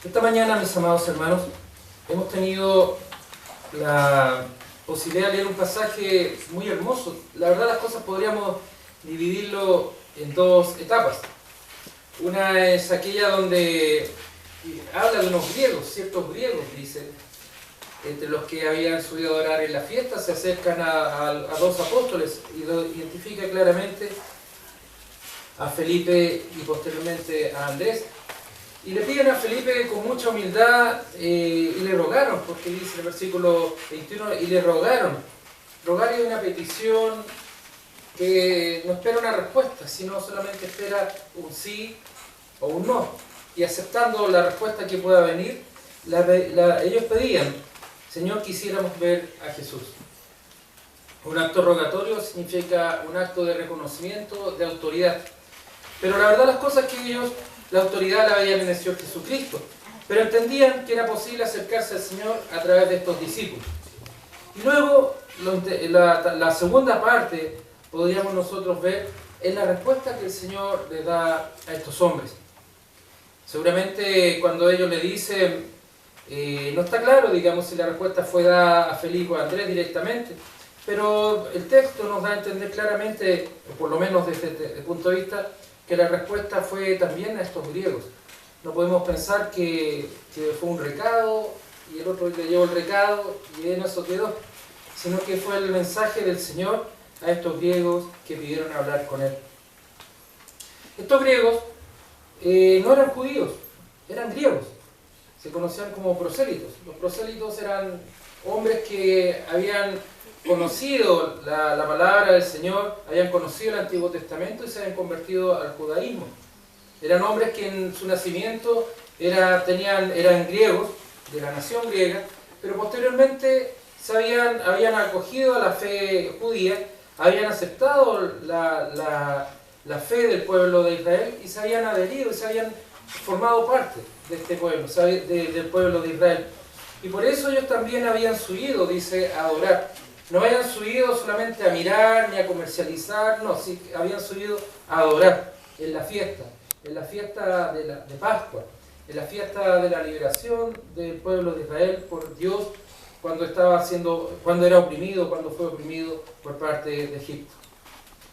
Esta mañana, mis amados hermanos, hemos tenido la posibilidad de leer un pasaje muy hermoso. La verdad, las cosas podríamos dividirlo en dos etapas. Una es aquella donde habla de unos griegos, ciertos griegos, dice, entre los que habían subido a orar en la fiesta, se acercan a dos apóstoles y lo identifica claramente a Felipe y posteriormente a Andrés. Y le piden a Felipe con mucha humildad y le rogaron, porque dice en el versículo 21, y le rogaron. Rogar es una petición que no espera una respuesta, sino solamente espera un sí o un no. Y aceptando la respuesta que pueda venir, ellos pedían: Señor, quisiéramos ver a Jesús. Un acto rogatorio significa un acto de reconocimiento, de autoridad. Pero la verdad, las cosas que ellos, la autoridad la veían en el Señor Jesucristo, pero entendían que era posible acercarse al Señor a través de estos discípulos. Y luego, la segunda parte, podríamos nosotros ver, es la respuesta que el Señor le da a estos hombres. Seguramente cuando ellos le dicen, no está claro, digamos, si la respuesta fue dada a Felipe o a Andrés directamente, pero el texto nos da a entender claramente, o por lo menos desde este punto de vista, que la respuesta fue también a estos griegos. No podemos pensar que fue un recado y el otro le llevó el recado y en eso quedó, sino que fue el mensaje del Señor a estos griegos que pidieron hablar con Él. Estos griegos no eran judíos, eran griegos. Se conocían como prosélitos. Los prosélitos eran hombres que habían conocido la palabra del Señor, habían conocido el Antiguo Testamento y se habían convertido al judaísmo. Eran hombres que en su nacimiento eran griegos, de la nación griega, pero posteriormente habían acogido a la fe judía, habían aceptado la fe del pueblo de Israel y se habían adherido y se habían formado parte de este pueblo, del pueblo de Israel. Y por eso ellos también habían subido, dice, a adorar. No habían subido solamente a mirar ni a comercializar, no, sí, habían subido a adorar en la fiesta de Pascua, en la fiesta de la liberación del pueblo de Israel por Dios cuando era oprimido, cuando fue oprimido por parte de Egipto.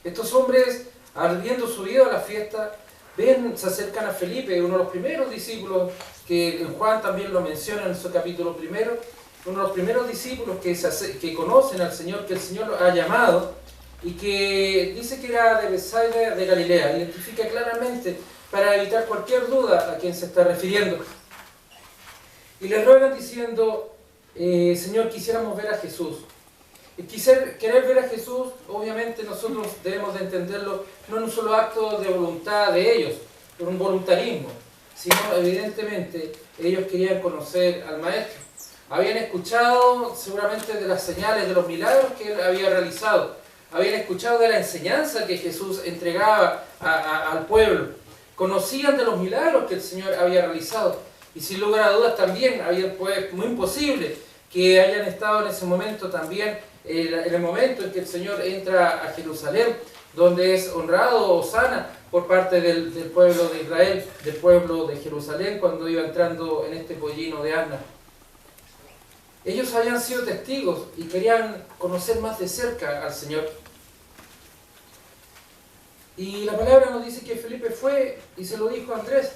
Estos hombres, habiendo subido a la fiesta, se acercan a Felipe, uno de los primeros discípulos, que Juan también lo menciona en su capítulo 1, uno de los primeros discípulos que conocen al Señor, que el Señor lo ha llamado, y que dice que era de Betsaida de Galilea, identifica claramente para evitar cualquier duda a quién se está refiriendo. Y le ruegan diciendo, Señor, quisiéramos ver a Jesús. Y querer ver a Jesús, obviamente nosotros debemos de entenderlo no en un solo acto de voluntad de ellos, por un voluntarismo, sino evidentemente ellos querían conocer al Maestro. Habían escuchado seguramente de las señales, de los milagros que Él había realizado. Habían escuchado de la enseñanza que Jesús entregaba al pueblo. Conocían de los milagros que el Señor había realizado. Y sin lugar a dudas también pues muy imposible que hayan estado en ese momento también, en el momento en que el Señor entra a Jerusalén, donde es honrado Hosana por parte del pueblo de Israel, del pueblo de Jerusalén, cuando iba entrando en este pollino de asna. Ellos habían sido testigos y querían conocer más de cerca al Señor. Y la palabra nos dice que Felipe fue y se lo dijo a Andrés.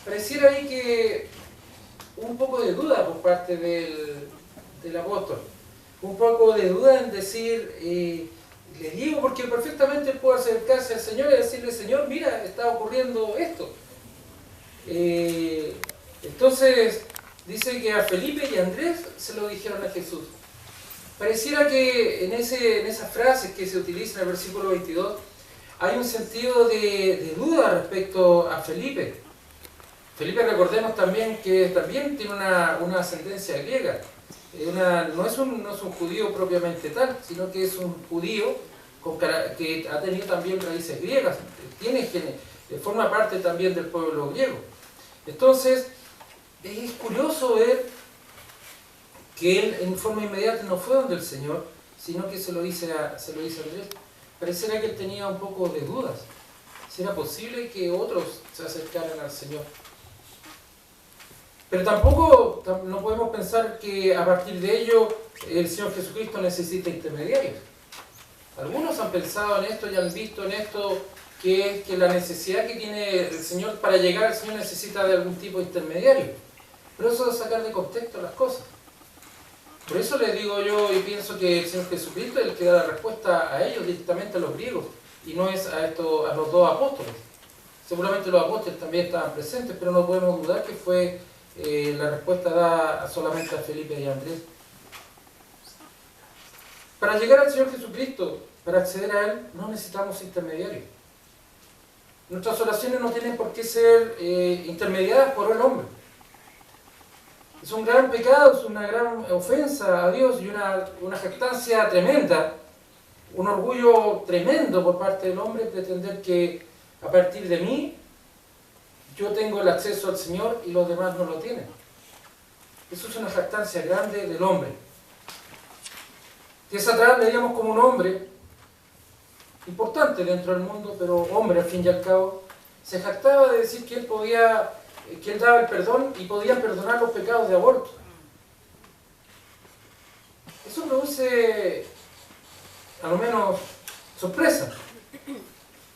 Pareciera ahí que hubo un poco de duda por parte del apóstol. Un poco de duda en decir, le digo, porque perfectamente puedo acercarse al Señor y decirle, Señor, mira, está ocurriendo esto. Entonces, dice que a Felipe y a Andrés se lo dijeron a Jesús. Pareciera que en esas frases que se utilizan en el versículo 22 hay un sentido de duda respecto a Felipe. Felipe, recordemos también que también tiene una ascendencia griega. No es un judío propiamente tal, sino que es un judío que ha tenido también raíces griegas. Forma parte también del pueblo griego. Entonces, es curioso ver que él en forma inmediata no fue donde el Señor, sino que se lo dice a Andrés. Pareciera que él tenía un poco de dudas. ¿Será posible que otros se acercaran al Señor? Pero tampoco no podemos pensar que a partir de ello el Señor Jesucristo necesita intermediarios. Algunos han pensado en esto y han visto en esto que la necesidad que tiene el Señor para llegar al Señor necesita de algún tipo de intermediario. Pero eso es sacar de contexto las cosas. Por eso les digo yo y pienso que el Señor Jesucristo es el que da la respuesta a ellos directamente, a los griegos, y no es a los dos apóstoles. Seguramente los apóstoles también estaban presentes, pero no podemos dudar que fue la respuesta dada solamente a Felipe y a Andrés. Para llegar al Señor Jesucristo, para acceder a Él, no necesitamos intermediarios. Nuestras oraciones no tienen por qué ser intermediadas por el hombre. Es un gran pecado, es una gran ofensa a Dios y una jactancia tremenda, un orgullo tremendo por parte del hombre pretender que a partir de mí yo tengo el acceso al Señor y los demás no lo tienen. Eso es una jactancia grande del hombre. Días atrás leíamos como un hombre importante dentro del mundo, pero hombre al fin y al cabo, se jactaba de decir que él daba el perdón y podía perdonar los pecados de aborto. Eso produce, a lo menos, sorpresa.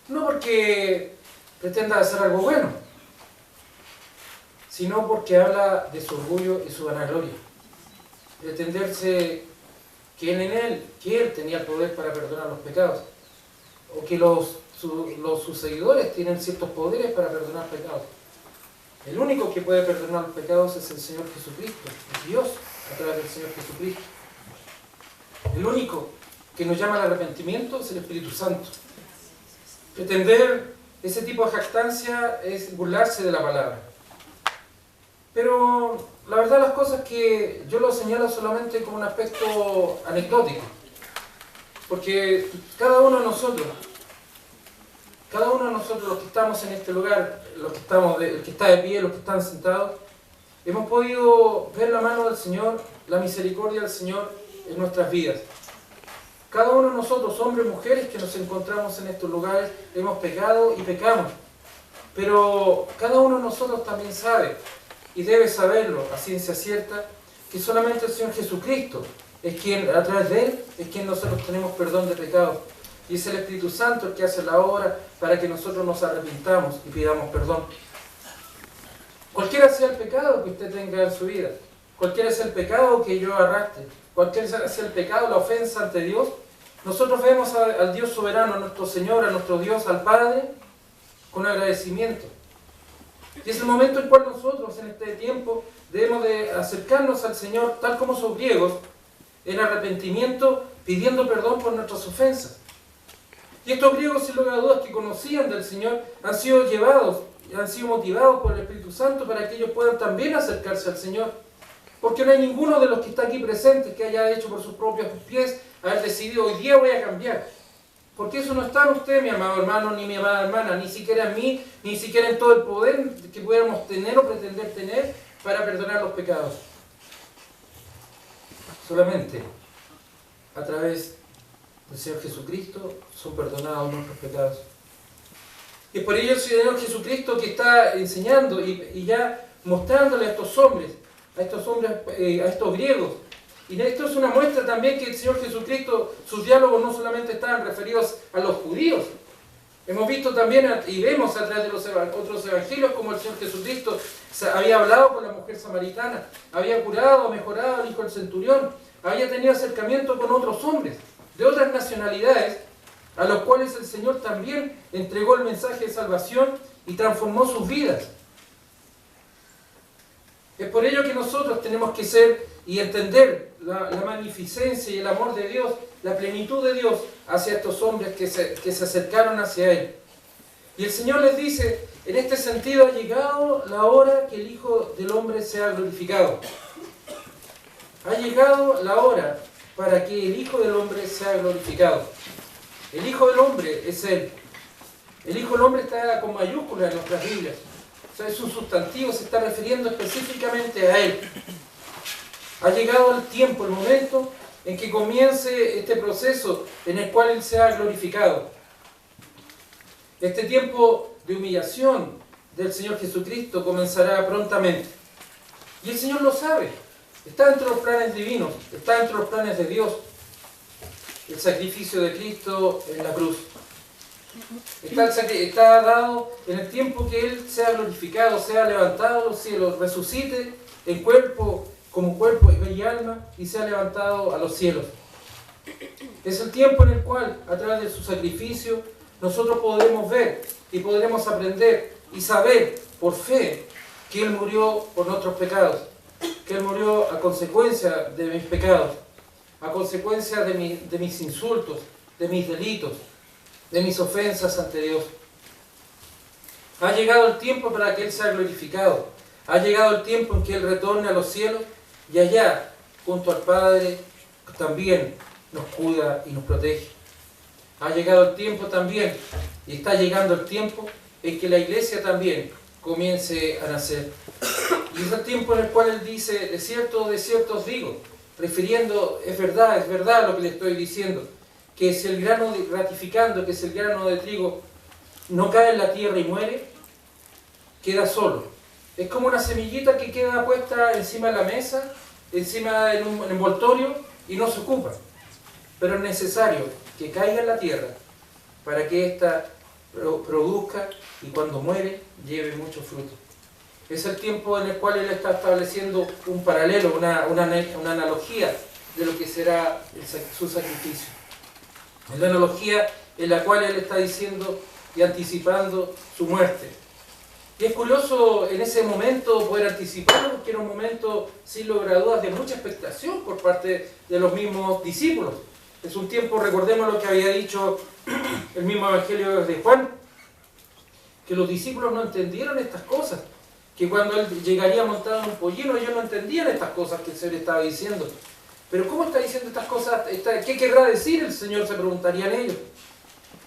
No porque pretenda hacer algo bueno, sino porque habla de su orgullo y su vanagloria. Pretenderse que él tenía el poder para perdonar los pecados, o que sus seguidores tienen ciertos poderes para perdonar pecados. El único que puede perdonar los pecados es el Señor Jesucristo, es Dios a través del Señor Jesucristo. El único que nos llama al arrepentimiento es el Espíritu Santo. Pretender ese tipo de jactancia es burlarse de la palabra. Pero la verdad las cosas es que yo lo señalo solamente como un aspecto anecdótico. Porque cada uno de nosotros los que estamos en este lugar, el que está de pie, los que están sentados, hemos podido ver la mano del Señor, la misericordia del Señor en nuestras vidas. Cada uno de nosotros, hombres y mujeres que nos encontramos en estos lugares, hemos pecado y pecamos. Pero cada uno de nosotros también sabe, y debe saberlo a ciencia cierta, que solamente el Señor Jesucristo es quien, a través de Él, es quien nosotros tenemos perdón de pecados. Y es el Espíritu Santo el que hace la obra para que nosotros nos arrepintamos y pidamos perdón. Cualquiera sea el pecado que usted tenga en su vida, cualquiera sea el pecado que yo arrastre, cualquiera sea el pecado, la ofensa ante Dios, nosotros vemos al Dios soberano, a nuestro Señor, a nuestro Dios, al Padre, con agradecimiento. Y es el momento en el cual nosotros en este tiempo debemos de acercarnos al Señor, tal como sus griegos, en arrepentimiento, pidiendo perdón por nuestras ofensas. Y estos griegos, sin lugar a dudas, que conocían del Señor, han sido llevados, han sido motivados por el Espíritu Santo para que ellos puedan también acercarse al Señor. Porque no hay ninguno de los que está aquí presentes que haya hecho por sus propios pies, haber decidido, hoy día voy a cambiar. Porque eso no está en usted, mi amado hermano, ni mi amada hermana, ni siquiera en mí, ni siquiera en todo el poder que pudiéramos tener o pretender tener para perdonar los pecados. Solamente a través del Señor Jesucristo son perdonados nuestros pecados. Y por ello el Señor Jesucristo que está enseñando y ya mostrándole a estos hombres, a estos griegos. Y esto es una muestra también que el Señor Jesucristo, sus diálogos no solamente estaban referidos a los judíos. Hemos visto también y vemos a través de los otros evangelios como el Señor Jesucristo había hablado con la mujer samaritana, había curado, mejorado al hijo del centurión, había tenido acercamiento con otros hombres de otras nacionalidades, a los cuales el Señor también entregó el mensaje de salvación y transformó sus vidas. Es por ello que nosotros tenemos que ser y entender la magnificencia y el amor de Dios, la plenitud de Dios hacia estos hombres que se acercaron hacia Él. Y el Señor les dice, en este sentido ha llegado la hora que el Hijo del Hombre sea glorificado. Ha llegado la hora para que el Hijo del Hombre sea glorificado. El Hijo del Hombre es Él. El Hijo del Hombre está con mayúsculas en nuestras Biblias. O sea, es un sustantivo, se está refiriendo específicamente a Él. Ha llegado el tiempo, el momento en que comience este proceso en el cual Él sea glorificado. Este tiempo de humillación del Señor Jesucristo comenzará prontamente. Y el Señor lo sabe. Está dentro de los planes divinos, está dentro de los planes de Dios. El sacrificio de Cristo en la cruz. Está dado en el tiempo que Él sea glorificado, sea levantado a los cielos, resucite en cuerpo, como cuerpo y alma, y sea levantado a los cielos. Es el tiempo en el cual, a través de su sacrificio, nosotros podremos ver y podremos aprender y saber por fe que Él murió por nuestros pecados, que Él murió a consecuencia de mis pecados, a consecuencia de mis insultos, de mis delitos, de mis ofensas ante Dios. Ha llegado el tiempo para que Él sea glorificado. Ha llegado el tiempo en que Él retorne a los cielos y allá, junto al Padre, también nos cuida y nos protege. Ha llegado el tiempo también, y está llegando el tiempo, en que la iglesia también comience a nacer. Y es el tiempo en el cual Él dice, de cierto os digo, refiriendo, es verdad lo que le estoy diciendo, que si el grano, ratificando que si el grano de trigo no cae en la tierra y muere, queda solo. Es como una semillita que queda puesta encima de la mesa, encima de un envoltorio y no se ocupa. Pero es necesario que caiga en la tierra para que ésta produzca y cuando muere lleve mucho fruto. Es el tiempo en el cual Él está estableciendo un paralelo, una analogía de lo que será su sacrificio. Es la analogía en la cual Él está diciendo y anticipando su muerte. Y es curioso en ese momento poder anticiparlo, porque era un momento, sin lugar a dudas, de mucha expectación por parte de los mismos discípulos. Es un tiempo, recordemos lo que había dicho el mismo Evangelio de Juan, que los discípulos no entendieron estas cosas, que cuando Él llegaría montado en un pollino, ellos no entendían estas cosas que el Señor estaba diciendo. Pero ¿cómo está diciendo estas cosas? ¿Qué querrá decir el Señor? Se preguntarían ellos.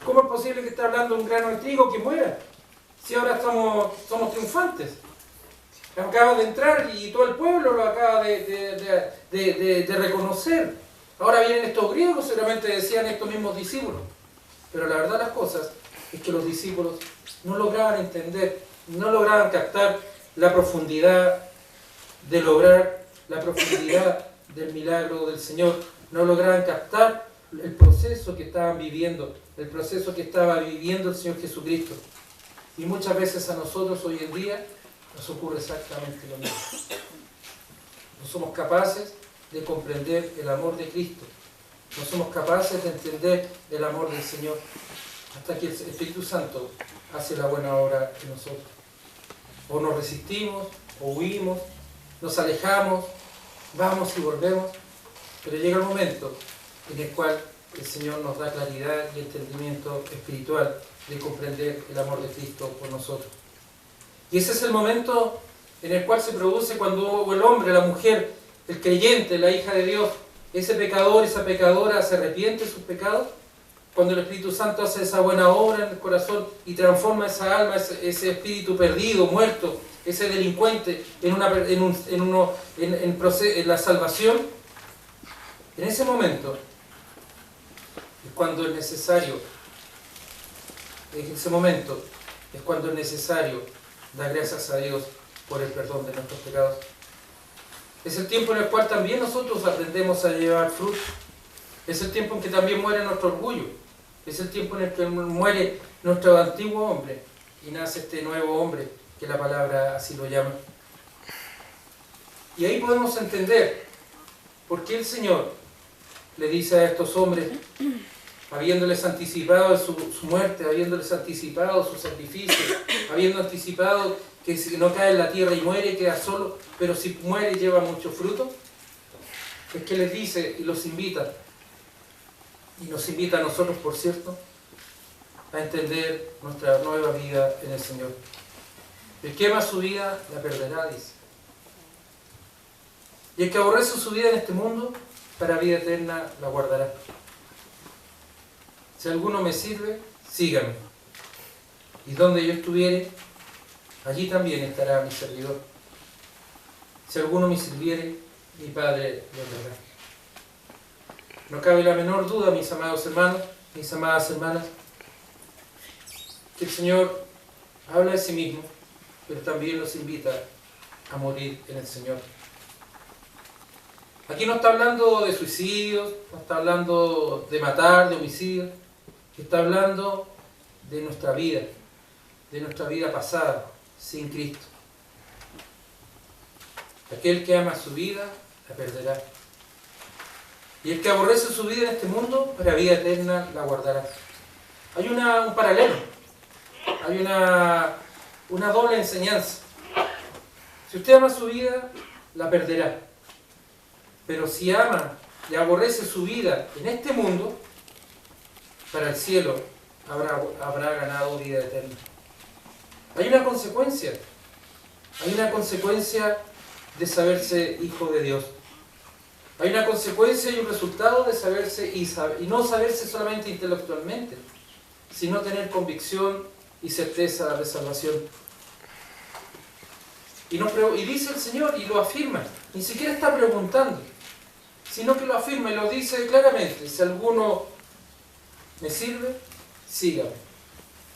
¿Cómo es posible que esté hablando de un grano de trigo que muera? Si ahora somos triunfantes. Acaba de entrar y todo el pueblo lo acaba de reconocer. Ahora vienen estos griegos, seguramente decían estos mismos discípulos. Pero la verdad de las cosas es que los discípulos no lograban entender, no lograban captar la profundidad de lograr, la profundidad del milagro del Señor. No lograban captar el proceso que estaban viviendo, el proceso que estaba viviendo el Señor Jesucristo. Y muchas veces a nosotros hoy en día nos ocurre exactamente lo mismo. No somos capaces de comprender el amor de Cristo. No somos capaces de entender el amor del Señor hasta que el Espíritu Santo hace la buena obra en nosotros. O nos resistimos, o huimos, nos alejamos, vamos y volvemos, pero llega el momento en el cual el Señor nos da claridad y entendimiento espiritual de comprender el amor de Cristo por nosotros. Y ese es el momento en el cual se produce cuando el hombre, la mujer, el creyente, la hija de Dios, ese pecador, esa pecadora se arrepiente de sus pecados, cuando el Espíritu Santo hace esa buena obra en el corazón y transforma esa alma, ese espíritu perdido, muerto, ese delincuente en la salvación. En ese momento es cuando es necesario, dar gracias a Dios por el perdón de nuestros pecados. Es el tiempo en el cual también nosotros aprendemos a llevar fruto. Es el tiempo en que también muere nuestro orgullo. Es el tiempo en el que muere nuestro antiguo hombre y nace este nuevo hombre, que la palabra así lo llama. Y ahí podemos entender por qué el Señor le dice a estos hombres, habiéndoles anticipado su muerte, habiéndoles anticipado su sacrificio, habiendo anticipado que si no cae en la tierra y muere, queda solo, pero si muere lleva mucho fruto, es que les dice y los invita, y nos invita a nosotros, por cierto, a entender nuestra nueva vida en el Señor. El que ama su vida, la perderá, dice. Y el que aborrece su vida en este mundo, para vida eterna la guardará. Si alguno me sirve, sígame. Y donde yo estuviere, allí también estará mi servidor. Si alguno me sirviere, mi Padre lo honrará. No cabe la menor duda, mis amados hermanos, mis amadas hermanas, que el Señor habla de sí mismo, pero también nos invita a morir en el Señor. Aquí no está hablando de suicidios, no está hablando de matar, de homicidios, está hablando de nuestra vida pasada sin Cristo. Aquel que ama su vida, la perderá. Y el que aborrece su vida en este mundo, para vida eterna la guardará. Hay un paralelo, hay una doble enseñanza. Si usted ama su vida, la perderá. Pero si ama y aborrece su vida en este mundo, para el cielo habrá ganado vida eterna. Hay una consecuencia de saberse hijo de Dios. Hay una consecuencia y un resultado de saberse y no saberse solamente intelectualmente, sino tener convicción y certeza de salvación. Y dice el Señor y lo afirma, ni siquiera está preguntando, sino que lo afirma y lo dice claramente: si alguno me sirve, sígame.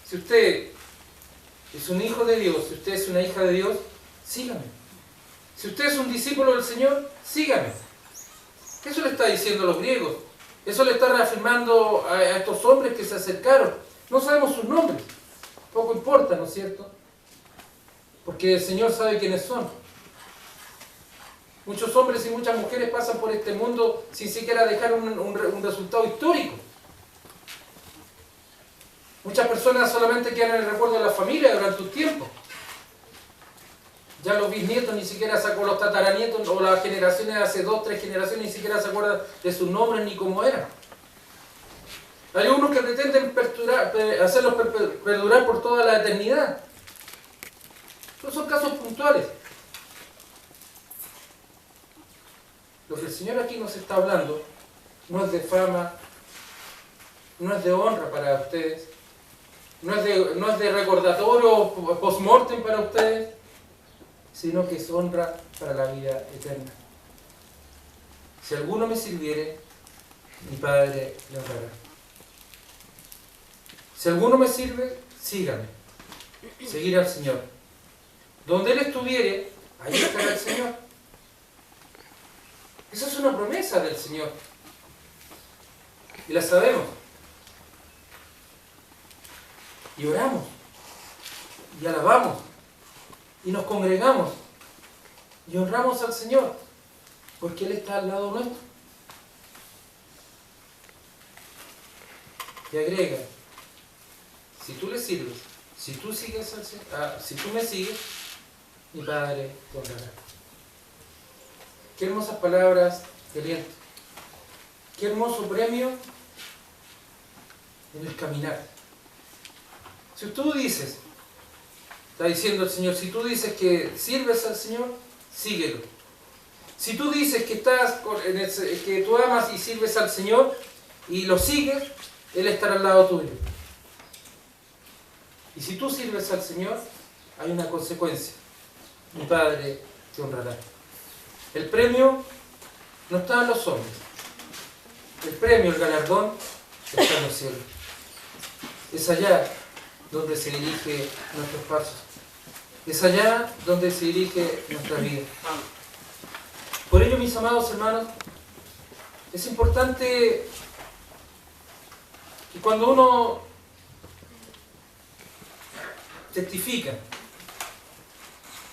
Si usted es un hijo de Dios, si usted es una hija de Dios, sígame. Si usted es un discípulo del Señor, sígame. Eso le está diciendo a los griegos. Eso le está reafirmando a estos hombres que se acercaron. No sabemos sus nombres. Poco importa, ¿no es cierto? Porque el Señor sabe quiénes son. Muchos hombres y muchas mujeres pasan por este mundo sin siquiera dejar un resultado histórico. Muchas personas solamente quedan en el recuerdo de la familia durante un tiempo. Ya los bisnietos ni siquiera se acuerdan, los tataranietos o las generaciones de hace 2, 3 generaciones ni siquiera se acuerdan de sus nombres ni cómo eran. Hay unos que pretenden hacerlos perdurar por toda la eternidad. Estos son casos puntuales. Lo que el Señor aquí nos está hablando no es de fama, no es de honra para ustedes, no es de recordatorio post-mortem para ustedes, sino que es honra para la vida eterna. Si alguno me sirviere, mi Padre le honrará. Si alguno me sirve, sígame. Seguir al Señor. Donde Él estuviere, ahí estará el Señor. Esa es una promesa del Señor. Y la sabemos. Y oramos. Y alabamos. Y nos congregamos. Y honramos al Señor. Porque Él está al lado nuestro. Y agrega: si tú le sirves, si tú me sigues, mi Padre te honrará. Qué hermosas palabras de aliento. Qué hermoso premio en el caminar. Si tú dices, está diciendo el Señor, si tú dices que sirves al Señor, síguelo. Si tú dices que que tú amas y sirves al Señor y lo sigues, Él estará al lado tuyo. Y si tú sirves al Señor, hay una consecuencia. Mi Padre te honrará. El premio no está en los hombres. El premio, el galardón, está en los cielos. Es allá donde se dirige nuestros pasos. Es allá donde se dirige nuestra vida. Por ello, mis amados hermanos, es importante que cuando uno testifica,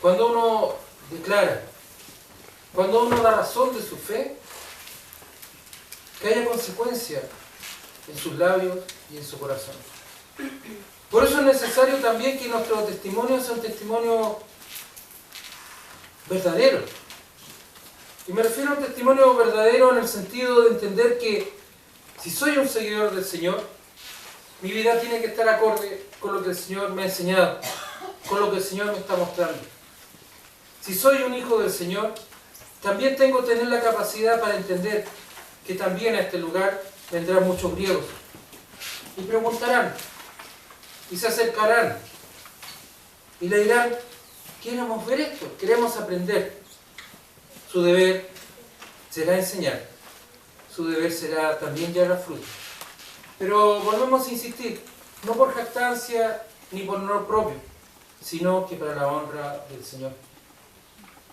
cuando uno declara, cuando uno da razón de su fe, que haya consecuencia en sus labios y en su corazón. Por eso es necesario también que nuestro testimonio sea un testimonio verdadero. Y me refiero a un testimonio verdadero en el sentido de entender que si soy un seguidor del Señor, mi vida tiene que estar acorde con lo que el Señor me ha enseñado, con lo que el Señor me está mostrando. Si soy un hijo del Señor, también tengo que tener la capacidad para entender que también a este lugar vendrán muchos griegos y preguntarán y se acercarán y le dirán: queremos ver esto, queremos aprender. Su deber será enseñar, su deber será también llevar fruto. Pero volvemos a insistir, no por jactancia ni por honor propio, sino que para la honra del Señor.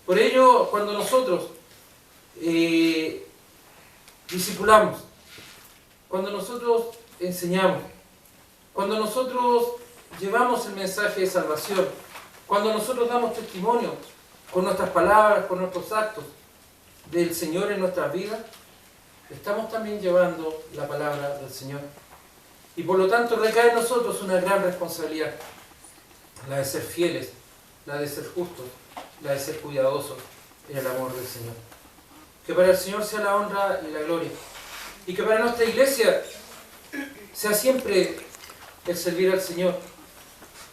Por ello, cuando nosotros discipulamos, cuando nosotros enseñamos, cuando nosotros llevamos el mensaje de salvación, cuando nosotros damos testimonio con nuestras palabras, con nuestros actos del Señor en nuestras vidas, estamos también llevando la palabra del Señor. Y por lo tanto recae en nosotros una gran responsabilidad, la de ser fieles, la de ser justos, la de ser cuidadosos en el amor del Señor. Que para el Señor sea la honra y la gloria. Y que para nuestra iglesia sea siempre el servir al Señor.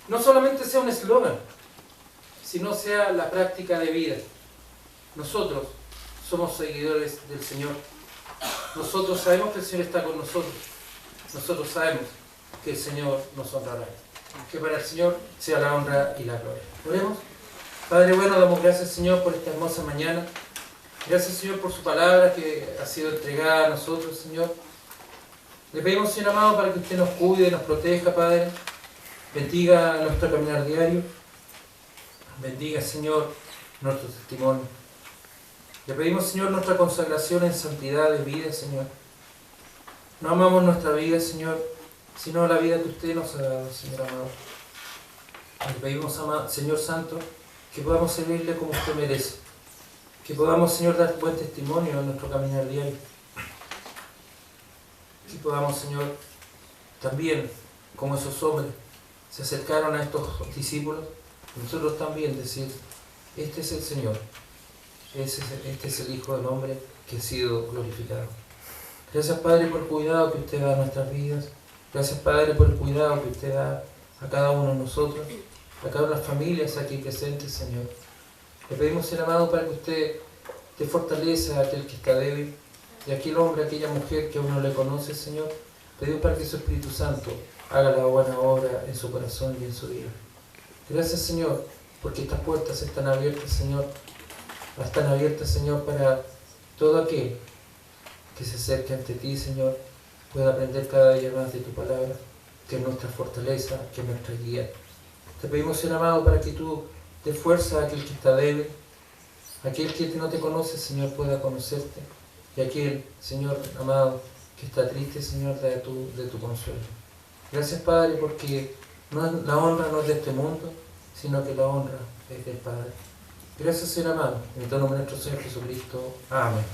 No solamente sea un eslogan, sino sea la práctica de vida. Nosotros somos seguidores del Señor. Nosotros sabemos que el Señor está con nosotros. Nosotros sabemos que el Señor nos honrará. Que para el Señor sea la honra y la gloria. ¿Oremos? Padre bueno, damos gracias, Señor, por esta hermosa mañana. Gracias, Señor, por su palabra que ha sido entregada a nosotros, Señor. Le pedimos, Señor amado, para que usted nos cuide, nos proteja, Padre. Bendiga nuestro caminar diario. Bendiga, Señor, nuestro testimonio. Le pedimos, Señor, nuestra consagración en santidad de vida, Señor. No amamos nuestra vida, Señor, sino la vida que usted nos ha dado, Señor amado. Le pedimos, Señor Santo, que podamos servirle como usted merece. Que podamos, Señor, dar buen testimonio en nuestro caminar diario. Que podamos, Señor, también, como esos hombres se acercaron a estos discípulos, nosotros también decir, este es el Señor, este es el Hijo del Hombre que ha sido glorificado. Gracias, Padre, por el cuidado que usted da a nuestras vidas. Gracias, Padre, por el cuidado que usted da a cada uno de nosotros, a cada una de las familias aquí presentes, Señor. Le pedimos, Señor amado, para que usted te fortaleza a aquel que está débil, y a aquel hombre, a aquella mujer que aún no le conoce, Señor. Pedimos para que su Espíritu Santo haga la buena obra en su corazón y en su vida. Gracias, Señor, porque estas puertas están abiertas, Señor. Están abiertas, Señor, para todo aquel que se acerque ante ti, Señor, pueda aprender cada día más de tu palabra, que es nuestra fortaleza, que es nuestra guía. Te pedimos, Señor amado, para que tú des fuerza a aquel que está débil, aquel que no te conoce, Señor, pueda conocerte, y aquel, Señor amado, que está triste, Señor, de tu consuelo. Gracias, Padre, porque la honra no es de este mundo, sino que la honra es del Padre. Gracias, Señor amado, en el nombre de nuestro Señor Jesucristo. Amén.